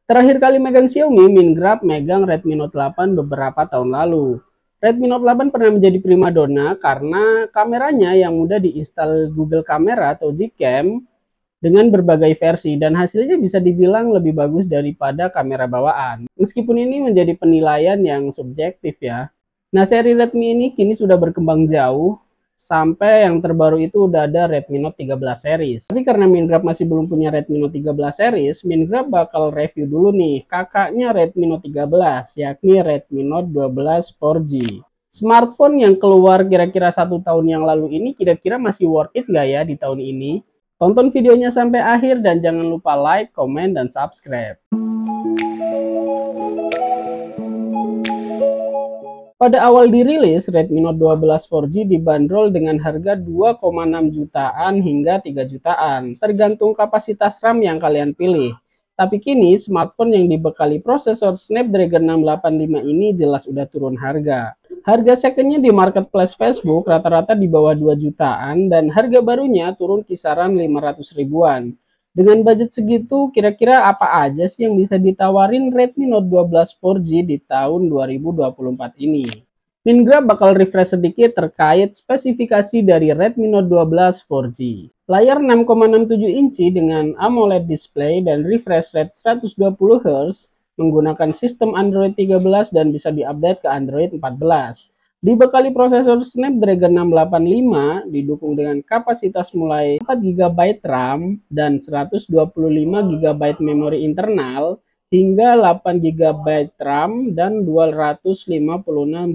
Terakhir kali megang Xiaomi, Mingrab megang Redmi Note 8 beberapa tahun lalu. Redmi Note 8 pernah menjadi primadona karena kameranya yang mudah diinstal Google Camera atau Gcam dengan berbagai versi dan hasilnya bisa dibilang lebih bagus daripada kamera bawaan. Meskipun ini menjadi penilaian yang subjektif ya. Nah, seri Redmi ini kini sudah berkembang jauh sampai yang terbaru itu udah ada Redmi Note 13 series. Tapi karena Mingrab masih belum punya Redmi Note 13 series, Mingrab bakal review dulu nih kakaknya Redmi Note 13, yakni Redmi Note 12 4G. Smartphone yang keluar kira-kira 1 tahun yang lalu ini kira-kira masih worth it nggak ya di tahun ini? Tonton videonya sampai akhir dan jangan lupa like, komen, dan subscribe. Pada awal dirilis, Redmi Note 12 4G dibanderol dengan harga 2,6 jutaan hingga 3 jutaan, tergantung kapasitas RAM yang kalian pilih. Tapi kini, smartphone yang dibekali prosesor Snapdragon 685 ini jelas udah turun harga. Harga secondnya di marketplace Facebook rata-rata di bawah 2 jutaan dan harga barunya turun kisaran 500 ribuan. Dengan budget segitu, kira-kira apa aja sih yang bisa ditawarin Redmi Note 12 4G di tahun 2024 ini? Mingrab bakal refresh sedikit terkait spesifikasi dari Redmi Note 12 4G. Layar 6,67 inci dengan AMOLED display dan refresh rate 120 Hz menggunakan sistem Android 13 dan bisa diupdate ke Android 14. Dibekali prosesor Snapdragon 685, didukung dengan kapasitas mulai 4 GB RAM dan 125 GB memori internal, hingga 8 GB RAM dan 256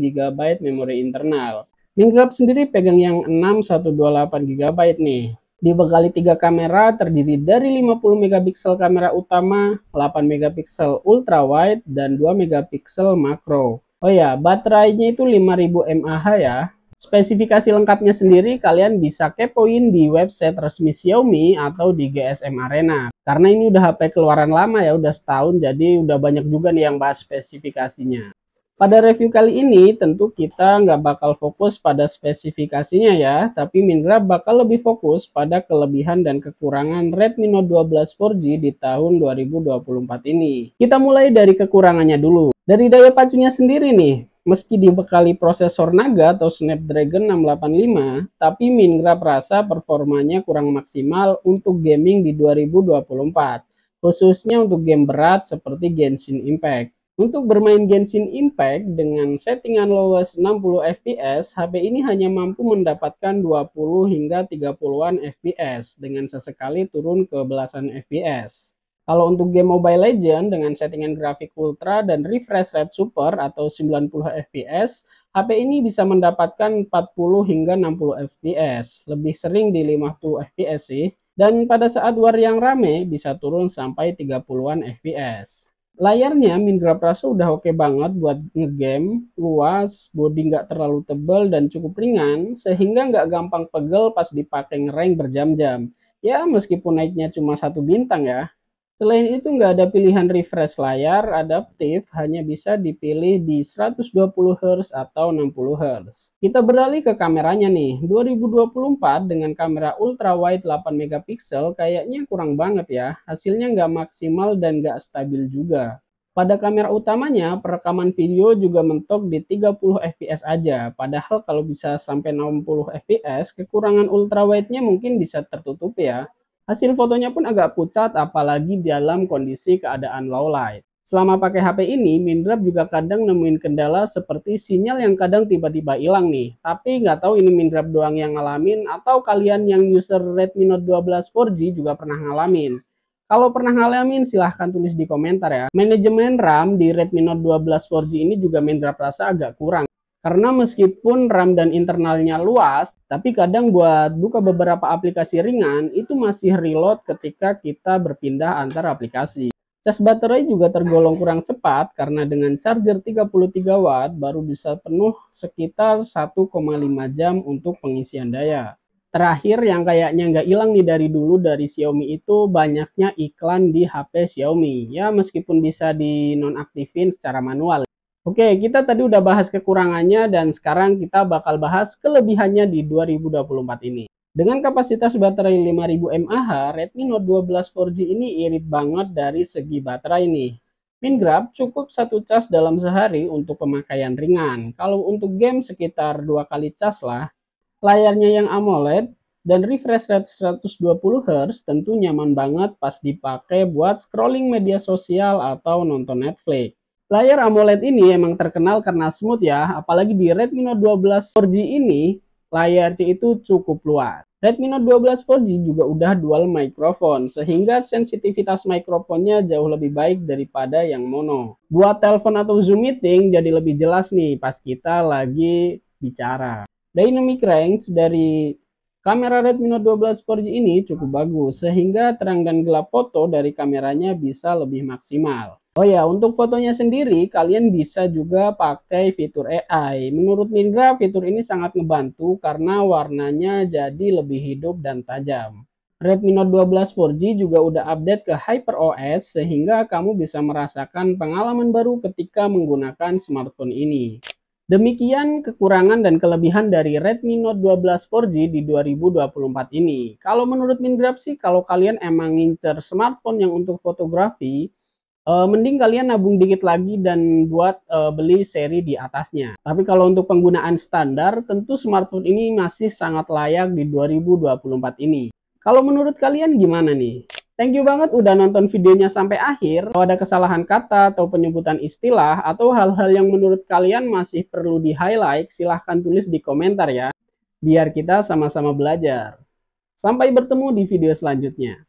GB memori internal. Mingrab sendiri pegang yang 6128 GB nih. Dibekali 3 kamera terdiri dari 50 megapiksel kamera utama, 8 megapiksel ultra wide, dan 2 megapiksel makro. Oh ya, baterainya itu 5000 mAh ya. Spesifikasi lengkapnya sendiri kalian bisa kepoin di website resmi Xiaomi atau di GSM Arena. Karena ini udah HP keluaran lama ya, udah setahun, jadi udah banyak juga nih yang bahas spesifikasinya. Pada review kali ini tentu kita nggak bakal fokus pada spesifikasinya ya, tapi Mingrab bakal lebih fokus pada kelebihan dan kekurangan Redmi Note 12 4G di tahun 2024 ini. Kita mulai dari kekurangannya dulu. Dari daya pacunya sendiri nih, meski dibekali prosesor Naga atau Snapdragon 685, tapi Mingrab rasa performanya kurang maksimal untuk gaming di 2024, khususnya untuk game berat seperti Genshin Impact. Untuk bermain Genshin Impact dengan settingan lowest 60 fps, HP ini hanya mampu mendapatkan 20 hingga 30-an fps dengan sesekali turun ke belasan fps. Kalau untuk game Mobile Legends dengan settingan grafik ultra dan refresh rate super atau 90 fps, HP ini bisa mendapatkan 40 hingga 60 fps, lebih sering di 50 fps sih. Dan pada saat war yang rame bisa turun sampai 30-an fps. Layarnya Mingrab rasa udah oke banget buat ngegame, luas, bodi nggak terlalu tebal dan cukup ringan, sehingga nggak gampang pegel pas dipakai ngerank berjam-jam. Ya meskipun naiknya cuma 1 bintang ya. Selain itu nggak ada pilihan refresh layar adaptif, hanya bisa dipilih di 120 Hz atau 60 Hz. Kita beralih ke kameranya nih. 2024 dengan kamera ultra wide 8 megapiksel kayaknya kurang banget ya. Hasilnya nggak maksimal dan nggak stabil juga. Pada kamera utamanya, perekaman video juga mentok di 30 fps aja. Padahal kalau bisa sampai 60 fps, kekurangan ultra wide-nya mungkin bisa tertutup ya. Hasil fotonya pun agak pucat apalagi dalam kondisi keadaan low light. Selama pakai HP ini, Mingrab juga kadang nemuin kendala seperti sinyal yang kadang tiba-tiba hilang nih. Tapi nggak tahu ini Mingrab doang yang ngalamin atau kalian yang user Redmi Note 12 4G juga pernah ngalamin. Kalau pernah ngalamin silahkan tulis di komentar ya. Manajemen RAM di Redmi Note 12 4G ini juga Mingrab rasa agak kurang. Karena meskipun RAM dan internalnya luas, tapi kadang buat buka beberapa aplikasi ringan, itu masih reload ketika kita berpindah antar aplikasi. Cas baterai juga tergolong kurang cepat, karena dengan charger 33 watt baru bisa penuh sekitar 1,5 jam untuk pengisian daya. Terakhir yang kayaknya nggak hilang nih dari dulu dari Xiaomi itu banyaknya iklan di HP Xiaomi. Ya meskipun bisa dinonaktifin secara manual. Oke, kita tadi udah bahas kekurangannya dan sekarang kita bakal bahas kelebihannya di 2024 ini. Dengan kapasitas baterai 5000 mAh, Redmi Note 12 4G ini irit banget dari segi baterai nih. Mingrab cukup satu cas dalam sehari untuk pemakaian ringan. Kalau untuk game sekitar 2 kali cas lah. Layarnya yang AMOLED dan refresh rate 120 Hz tentu nyaman banget pas dipakai buat scrolling media sosial atau nonton Netflix. Layar AMOLED ini emang terkenal karena smooth ya, apalagi di Redmi Note 12 4G ini layarnya itu cukup luas. Redmi Note 12 4G juga udah dual microphone, sehingga sensitivitas mikrofonnya jauh lebih baik daripada yang mono. Buat telepon atau Zoom meeting jadi lebih jelas nih pas kita lagi bicara. Dynamic range dari kamera Redmi Note 12 4G ini cukup bagus, sehingga terang dan gelap foto dari kameranya bisa lebih maksimal. Oh ya, untuk fotonya sendiri, kalian bisa juga pakai fitur AI. Menurut Mingrab, fitur ini sangat ngebantu karena warnanya jadi lebih hidup dan tajam. Redmi Note 12 4G juga udah update ke HyperOS, sehingga kamu bisa merasakan pengalaman baru ketika menggunakan smartphone ini. Demikian kekurangan dan kelebihan dari Redmi Note 12 4G di 2024 ini. Kalau menurut Mingrab sih, kalau kalian emang ngincer smartphone yang untuk fotografi, mending kalian nabung dikit lagi dan buat beli seri di atasnya. Tapi kalau untuk penggunaan standar, tentu smartphone ini masih sangat layak di 2024 ini. Kalau menurut kalian gimana nih? Thank you banget udah nonton videonya sampai akhir. Kalau ada kesalahan kata atau penyebutan istilah atau hal-hal yang menurut kalian masih perlu di-highlight, silahkan tulis di komentar ya. Biar kita sama-sama belajar. Sampai bertemu di video selanjutnya.